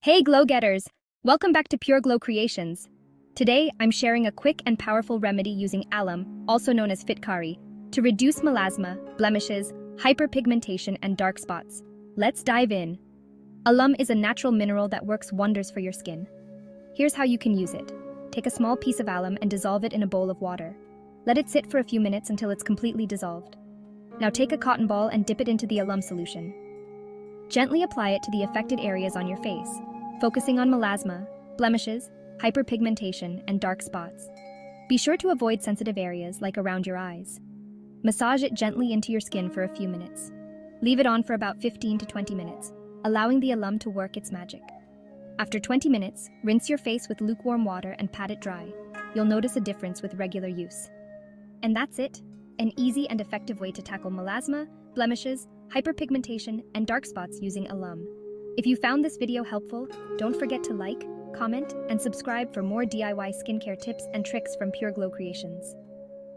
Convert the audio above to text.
Hey glow getters! Welcome back to Pure Glow Creations. Today, I'm sharing a quick and powerful remedy using alum, also known as Fitkari, to reduce melasma, blemishes, hyperpigmentation, and dark spots. Let's dive in. Alum is a natural mineral that works wonders for your skin. Here's how you can use it. Take a small piece of alum and dissolve it in a bowl of water. Let it sit for a few minutes until it's completely dissolved. Now take a cotton ball and dip it into the alum solution. Gently apply it to the affected areas on your face, focusing on melasma, blemishes, hyperpigmentation, and dark spots. Be sure to avoid sensitive areas like around your eyes. Massage it gently into your skin for a few minutes. Leave it on for about 15 to 20 minutes, allowing the alum to work its magic. After 20 minutes, rinse your face with lukewarm water and pat it dry. You'll notice a difference with regular use. And that's it, an easy and effective way to tackle melasma, blemishes, hyperpigmentation, and dark spots using alum. If you found this video helpful, don't forget to like, comment, and subscribe for more DIY skincare tips and tricks from Pure Glow Creations.